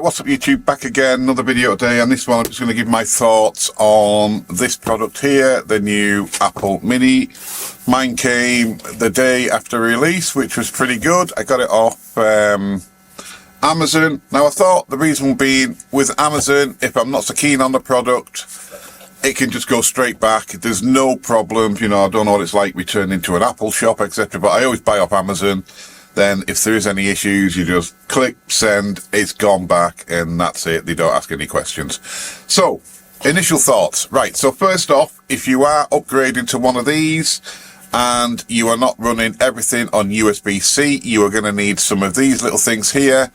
Right, what's up YouTube, back again, another video today, and this one I'm just going to give my thoughts on this product here, the new Apple Mini. Mine came the day after release, which was pretty good. I got it off Amazon. Now I thought the reason being with Amazon, if I'm not so keen on the product, it can just go straight back. There's no problem, you know, I don't know what it's like returning to an Apple shop, etc. But I always buy off Amazon. Then if there is any issues, you just click send, it's gone back, and that's it. They don't ask any questions. So, initial thoughts. Right, so first off, if you are upgrading to one of these and you are not running everything on USB-C, you are going to need some of these little things here,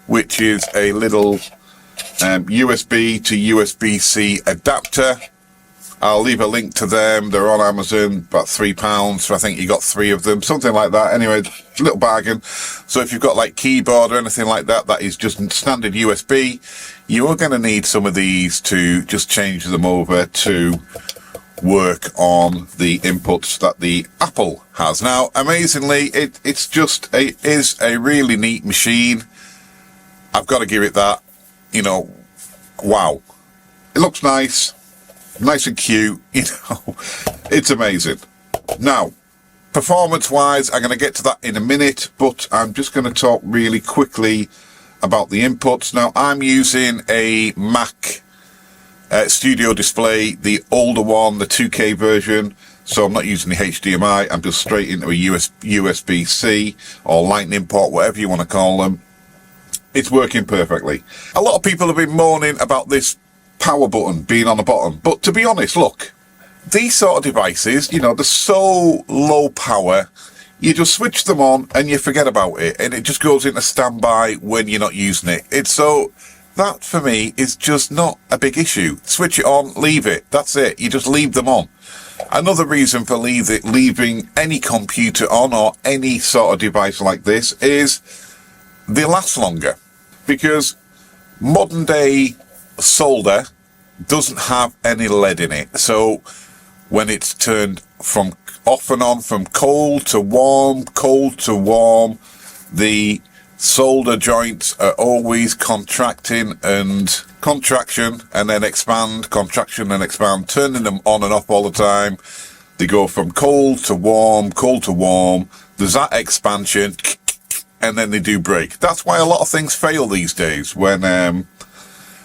which is a little USB to USB-C adapter. I'll leave a link to them. They're on Amazon, about £3. So I think you got 3 of them, something like that. Anyway, a little bargain. So if you've got like keyboard or anything like that, that is just standard USB. You are going to need some of these to just change them over to work on the inputs that the Apple has. Now, amazingly, it is a really neat machine. I've got to give it that. You know, wow. It looks nice. Nice and cute, you know, it's amazing. Now, performance-wise, I'm going to get to that in a minute, but I'm just going to talk really quickly about the inputs. Now, I'm using a Mac Studio Display, the older one, the 2K version, so I'm not using the HDMI, I'm just straight into a USB-C or Lightning port, whatever you want to call them. It's working perfectly. A lot of people have been moaning about this power button being on the bottom, but to be honest, look, these sort of devices, you know, they're so low power, you just switch them on and you forget about it, and it just goes into standby when you're not using it. It's so, that for me is just not a big issue. Switch it on, leave it, that's it, you just leave them on. Another reason for leaving any computer on or any sort of device like this is they last longer, because modern day solder doesn't have any lead in it, so when it's turned from off and on, from cold to warm, the solder joints are always contracting and contraction and then expand, contraction and expand, turning them on and off all the time. They go from cold to warm, there's that expansion, and then they do break. That's why a lot of things fail these days, when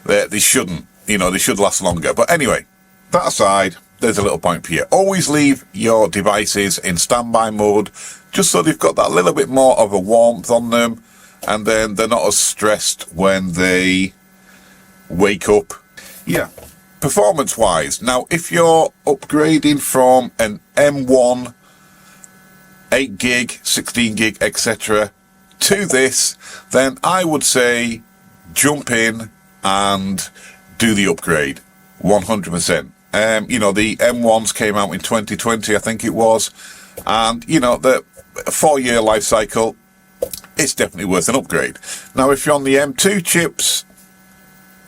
they shouldn't, you know, they should last longer. But anyway, that aside, there's a little point here. Always leave your devices in standby mode, just so they've got that little bit more of a warmth on them, and then they're not as stressed when they wake up. Yeah, performance-wise, now if you're upgrading from an M1, 8 gig, 16 gig, etc., to this, then I would say jump in and do the upgrade 100%. You know, the M1s came out in 2020, I think it was, and you know, the 4-year life cycle, it's definitely worth an upgrade. Now if you're on the M2 chips,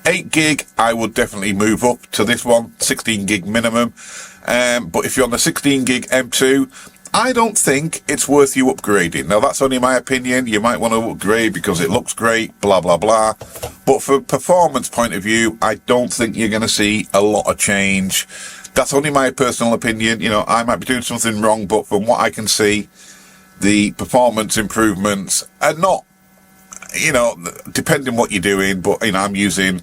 8 gig, I would definitely move up to this one, 16 gig minimum. But if you're on the 16 gig M2, I don't think it's worth you upgrading. Now, that's only my opinion. You might want to upgrade because it looks great, blah, blah, blah. But from a performance point of view, I don't think you're going to see a lot of change. That's only my personal opinion. You know, I might be doing something wrong, but from what I can see, the performance improvements are not, you know, depending what you're doing, but, you know, I'm using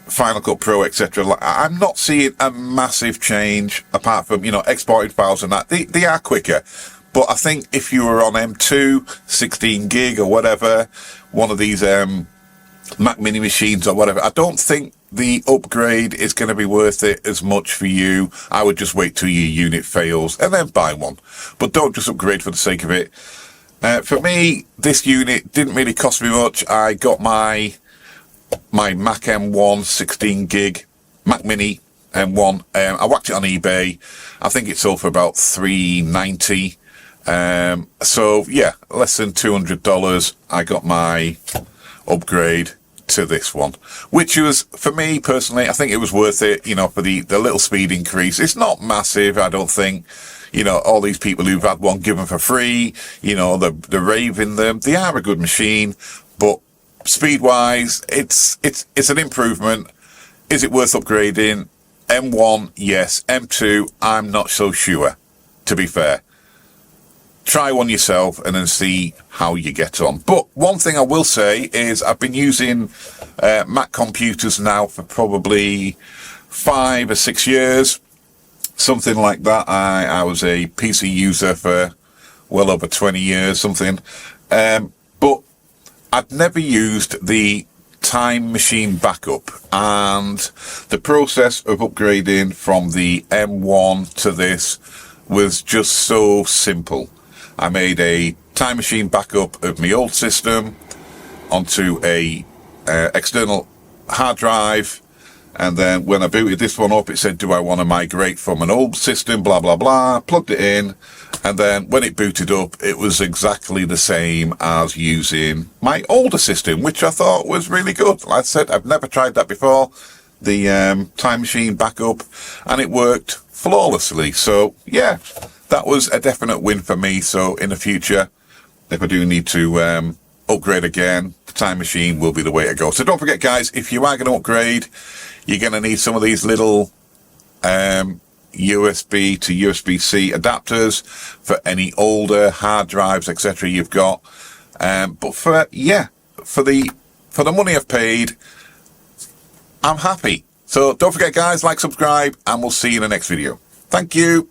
Final Cut Pro, etc. I'm not seeing a massive change apart from, you know, exporting files and that. They are quicker. But I think if you were on M2, 16 gig or whatever, one of these Mac Mini machines or whatever, I don't think the upgrade is going to be worth it as much for you. I would just wait till your unit fails and then buy one. But don't just upgrade for the sake of it. For me, this unit didn't really cost me much. I got my Mac M1 16 gig, Mac Mini M1. I whacked it on eBay. I think it sold for about $390. So yeah, less than $200. I got my upgrade to this one, which was, for me personally, I think it was worth it, you know, for the little speed increase. It's not massive, I don't think. You know, all these people who've had one given for free, you know, they're raving them. They are a good machine, but speed-wise, it's an improvement. Is it worth upgrading? M1, yes. M2, I'm not so sure, to be fair. Try one yourself and then see how you get on. But one thing I will say is I've been using Mac computers now for probably 5 or 6 years, something like that. I was a PC user for well over 20 years, something. But I'd never used the Time Machine backup, and the process of upgrading from the M1 to this was just so simple. I made a Time Machine backup of my old system onto a external hard drive, and then when I booted this one up, it said, do I want to migrate from an old system, blah blah blah, plugged it in, and then when it booted up, it was exactly the same as using my older system, which I thought was really good. Like I said, I've never tried that before, the Time Machine backup, and it worked flawlessly. So yeah, that was a definite win for me. So in the future, if I do need to upgrade again, the Time Machine will be the way to go. So don't forget, guys, if you are going to upgrade, you're going to need some of these little USB to USB-C adapters for any older hard drives, etc. you've got. But for the money I've paid, I'm happy. So don't forget, guys, like, subscribe, and we'll see you in the next video. Thank you.